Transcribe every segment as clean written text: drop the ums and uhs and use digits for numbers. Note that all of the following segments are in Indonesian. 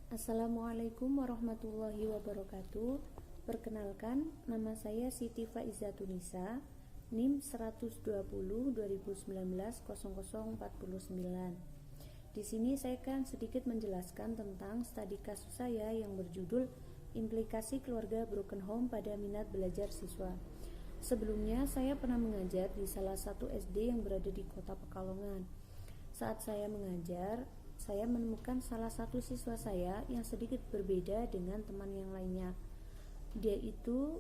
Assalamualaikum warahmatullahi wabarakatuh. Perkenalkan, nama saya Siti Faiza Tunisa, NIM 120 2019 0049. Di sini saya akan sedikit menjelaskan tentang studi kasus saya yang berjudul Implikasi Keluarga Broken Home pada Minat Belajar Siswa. Sebelumnya, saya pernah mengajar di salah satu SD yang berada di Kota Pekalongan. Saat saya mengajar, saya menemukan salah satu siswa saya yang sedikit berbeda dengan teman yang lainnya. Dia itu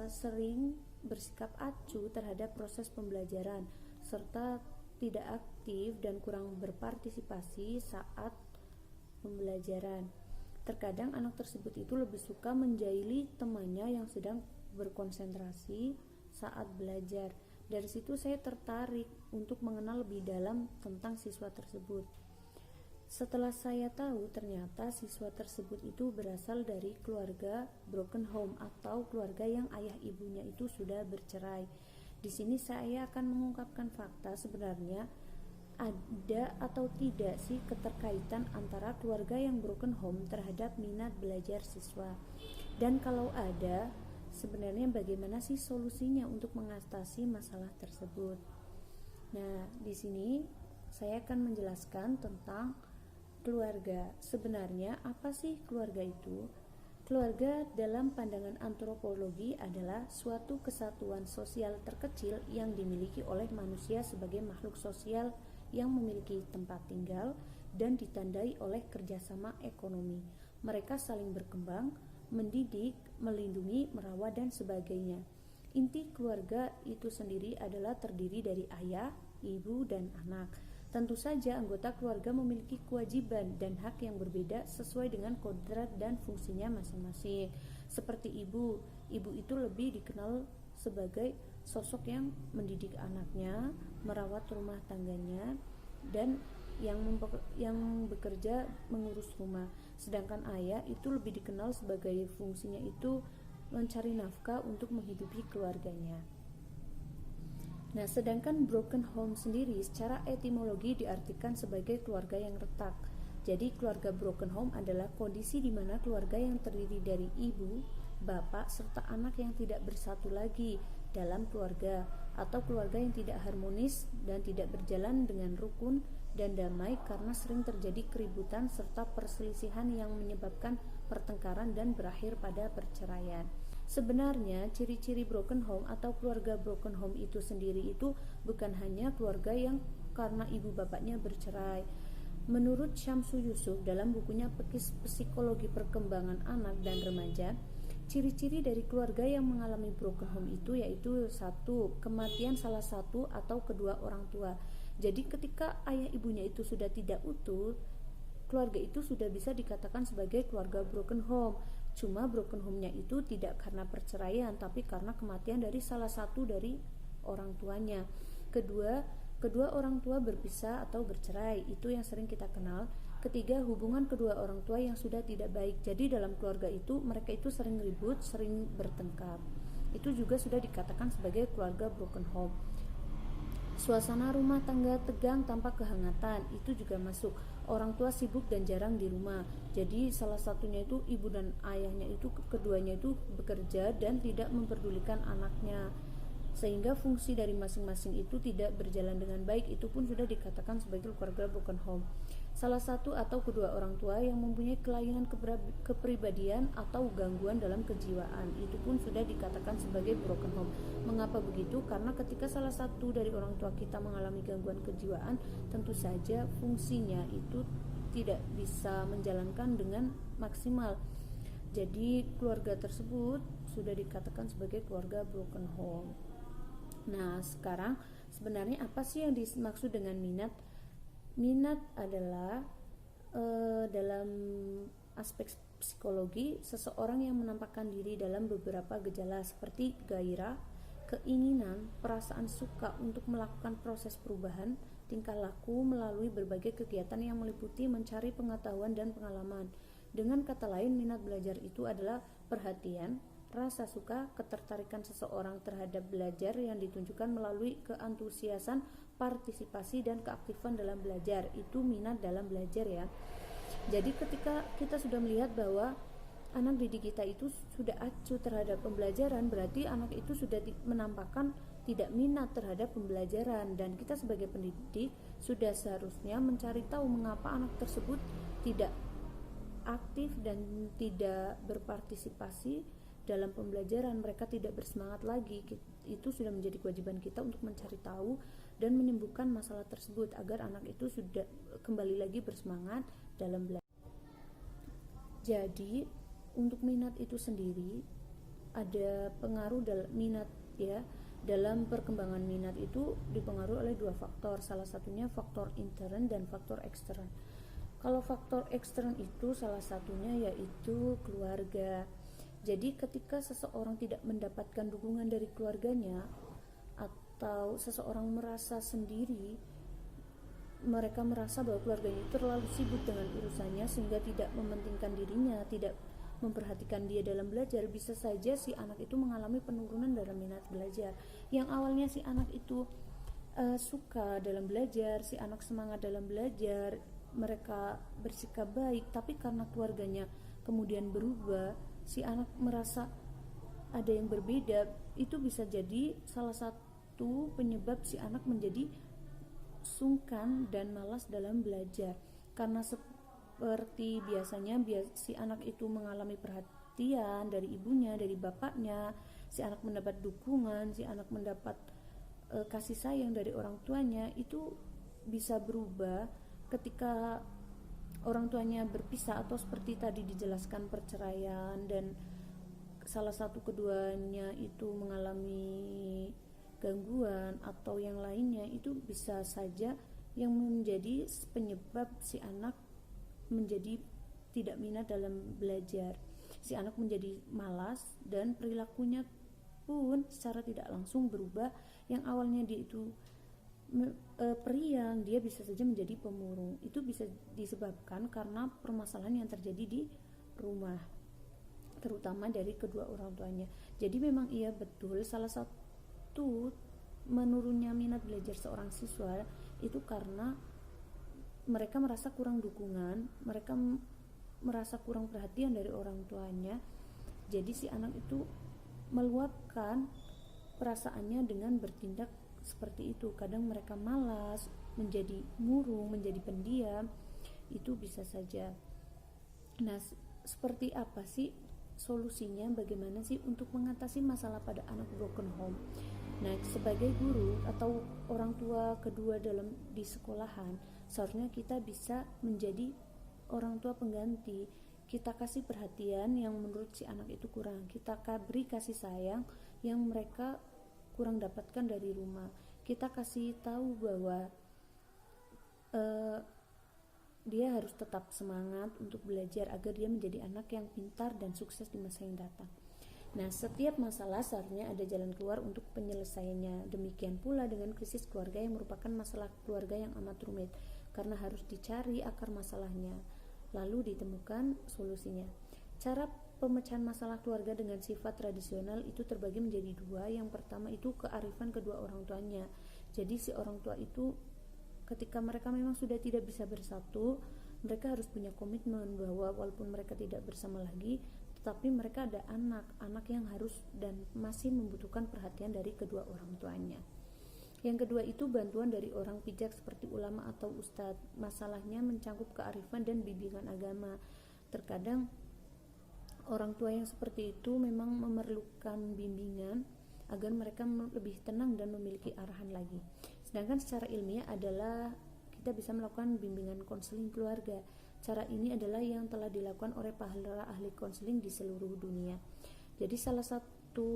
sering bersikap acuh terhadap proses pembelajaran serta tidak aktif dan kurang berpartisipasi saat pembelajaran. Terkadang anak tersebut itu lebih suka menjahili temannya yang sedang berkonsentrasi saat belajar. Dari situ saya tertarik untuk mengenal lebih dalam tentang siswa tersebut. Setelah saya tahu ternyata siswa tersebut itu berasal dari keluarga broken home atau keluarga yang ayah ibunya itu sudah bercerai. Di sini saya akan mengungkapkan fakta sebenarnya ada atau tidak sih keterkaitan antara keluarga yang broken home terhadap minat belajar siswa. Dan kalau ada, sebenarnya bagaimana sih solusinya untuk mengatasi masalah tersebut? Nah, di sini saya akan menjelaskan tentang keluarga. Sebenarnya apa sih keluarga itu? Keluarga dalam pandangan antropologi adalah suatu kesatuan sosial terkecil yang dimiliki oleh manusia sebagai makhluk sosial yang memiliki tempat tinggal dan ditandai oleh kerjasama ekonomi. Mereka saling berkembang, mendidik, melindungi, merawat, dan sebagainya. Inti keluarga itu sendiri adalah terdiri dari ayah, ibu, dan anak. Tentu saja anggota keluarga memiliki kewajiban dan hak yang berbeda sesuai dengan kodrat dan fungsinya masing-masing. Seperti ibu itu lebih dikenal sebagai sosok yang mendidik anaknya, merawat rumah tangganya, dan yang bekerja mengurus rumah. Sedangkan ayah itu lebih dikenal sebagai fungsinya itu mencari nafkah untuk menghidupi keluarganya. Nah, sedangkan broken home sendiri secara etimologi diartikan sebagai keluarga yang retak. Jadi keluarga broken home adalah kondisi di mana keluarga yang terdiri dari ibu, bapak, serta anak yang tidak bersatu lagi dalam keluarga, atau keluarga yang tidak harmonis dan tidak berjalan dengan rukun dan damai karena sering terjadi keributan serta perselisihan yang menyebabkan pertengkaran dan berakhir pada perceraian. Sebenarnya ciri-ciri broken home atau keluarga broken home itu sendiri itu bukan hanya keluarga yang karena ibu bapaknya bercerai. Menurut Syamsu Yusuf dalam bukunya Psikologi Perkembangan Anak dan Remaja, ciri-ciri dari keluarga yang mengalami broken home itu yaitu 1. Kematian salah satu atau kedua orang tua. Jadi ketika ayah ibunya itu sudah tidak utuh, keluarga itu sudah bisa dikatakan sebagai keluarga broken home. Cuma broken home-nya itu tidak karena perceraian, tapi karena kematian dari salah satu dari orang tuanya. Kedua orang tua berpisah atau bercerai, itu yang sering kita kenal. Ketiga, hubungan kedua orang tua yang sudah tidak baik. Jadi dalam keluarga itu mereka itu sering ribut, sering bertengkar. Itu juga sudah dikatakan sebagai keluarga broken home. Suasana rumah tangga tegang tanpa kehangatan, itu juga masuk. Orang tua sibuk dan jarang di rumah. Jadi salah satunya itu ibu dan ayahnya itu keduanya itu bekerja dan tidak memperdulikan anaknya. Sehingga fungsi dari masing-masing itu tidak berjalan dengan baik, itu pun sudah dikatakan sebagai keluarga broken home. Salah satu atau kedua orang tua yang mempunyai kelainan kepribadian atau gangguan dalam kejiwaan, itu pun sudah dikatakan sebagai broken home. Mengapa begitu? Karena ketika salah satu dari orang tua kita mengalami gangguan kejiwaan, tentu saja fungsinya itu tidak bisa menjalankan dengan maksimal. Jadi keluarga tersebut sudah dikatakan sebagai keluarga broken home. Nah, sekarang sebenarnya apa sih yang dimaksud dengan minat? Minat adalah dalam aspek psikologi seseorang yang menampakkan diri dalam beberapa gejala seperti gairah, keinginan, perasaan suka untuk melakukan proses perubahan tingkah laku melalui berbagai kegiatan yang meliputi mencari pengetahuan dan pengalaman. Dengan kata lain, minat belajar itu adalah perhatian, rasa suka, ketertarikan seseorang terhadap belajar yang ditunjukkan melalui keantusiasan, partisipasi, dan keaktifan dalam belajar. Itu minat dalam belajar ya. Jadi ketika kita sudah melihat bahwa anak didik kita itu sudah acuh terhadap pembelajaran, berarti anak itu sudah menampakkan tidak minat terhadap pembelajaran, dan kita sebagai pendidik sudah seharusnya mencari tahu mengapa anak tersebut tidak aktif dan tidak berpartisipasi dalam pembelajaran, mereka tidak bersemangat lagi. Itu sudah menjadi kewajiban kita untuk mencari tahu dan menyembuhkan masalah tersebut agar anak itu sudah kembali lagi bersemangat dalam belajar. Jadi untuk minat itu sendiri ada pengaruh dalam minat ya. Dalam perkembangan minat itu dipengaruhi oleh dua faktor, salah satunya faktor intern dan faktor ekstern. Kalau faktor ekstern itu salah satunya yaitu keluarga. Jadi ketika seseorang tidak mendapatkan dukungan dari keluarganya atau seseorang merasa sendiri, mereka merasa bahwa keluarganya itu terlalu sibuk dengan urusannya sehingga tidak mementingkan dirinya, tidak memperhatikan dia dalam belajar, bisa saja si anak itu mengalami penurunan dalam minat belajar. Yang awalnya si anak itu suka dalam belajar, si anak semangat dalam belajar, mereka bersikap baik, tapi karena keluarganya kemudian berubah, si anak merasa ada yang berbeda, itu bisa jadi salah satu penyebab si anak menjadi sungkan dan malas dalam belajar. Karena seperti biasanya si anak itu mengalami perhatian dari ibunya, dari bapaknya, si anak mendapat dukungan, si anak mendapat kasih sayang dari orang tuanya, itu bisa berubah ketika orang tuanya berpisah atau seperti tadi dijelaskan perceraian dan salah satu keduanya itu mengalami gangguan atau yang lainnya, itu bisa saja yang menjadi penyebab si anak menjadi tidak minat dalam belajar. Si anak menjadi malas dan perilakunya pun secara tidak langsung berubah. Yang awalnya dia itu periang, dia bisa saja menjadi pemurung. Itu bisa disebabkan karena permasalahan yang terjadi di rumah, terutama dari kedua orang tuanya. Jadi memang iya betul, salah satu menurunnya minat belajar seorang siswa itu karena mereka merasa kurang dukungan, mereka merasa kurang perhatian dari orang tuanya. Jadi si anak itu meluapkan perasaannya dengan bertindak seperti itu. Kadang mereka malas, menjadi murung, menjadi pendiam, itu bisa saja. Nah, seperti apa sih solusinya? Bagaimana sih untuk mengatasi masalah pada anak broken home? Nah, sebagai guru atau orang tua kedua di sekolahan, seharusnya kita bisa menjadi orang tua pengganti. Kita kasih perhatian yang menurut si anak itu kurang, kita beri kasih sayang yang mereka kurang dapatkan dari rumah. Kita kasih tahu bahwa dia harus tetap semangat untuk belajar agar dia menjadi anak yang pintar dan sukses di masa yang datang. Nah, setiap masalah seharusnya ada jalan keluar untuk penyelesaiannya. Demikian pula dengan krisis keluarga yang merupakan masalah keluarga yang amat rumit, karena harus dicari akar masalahnya, lalu ditemukan solusinya. Cara pemecahan masalah keluarga dengan sifat tradisional itu terbagi menjadi dua. Yang pertama itu kearifan kedua orang tuanya. Jadi si orang tua itu ketika mereka memang sudah tidak bisa bersatu, mereka harus punya komitmen bahwa walaupun mereka tidak bersama lagi, tetapi mereka ada anak yang harus dan masih membutuhkan perhatian dari kedua orang tuanya. Yang kedua itu bantuan dari orang bijak seperti ulama atau ustadz. Masalahnya mencangkup kearifan dan bimbingan agama. Terkadang orang tua yang seperti itu memang memerlukan bimbingan agar mereka lebih tenang dan memiliki arahan lagi. Sedangkan secara ilmiah adalah kita bisa melakukan bimbingan konseling keluarga. Cara ini adalah yang telah dilakukan oleh para ahli konseling di seluruh dunia. Jadi salah satu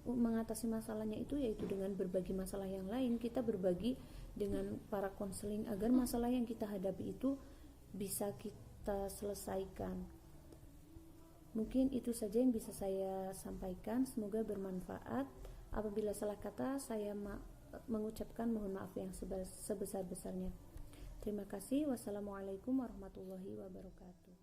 mengatasi masalahnya itu yaitu dengan berbagi masalah yang lain. Kita berbagi dengan para konseling agar masalah yang kita hadapi itu bisa kita selesaikan. Mungkin itu saja yang bisa saya sampaikan, semoga bermanfaat. Apabila salah kata, saya mengucapkan mohon maaf yang sebesar-besarnya. Terima kasih. Wassalamualaikum warahmatullahi wabarakatuh.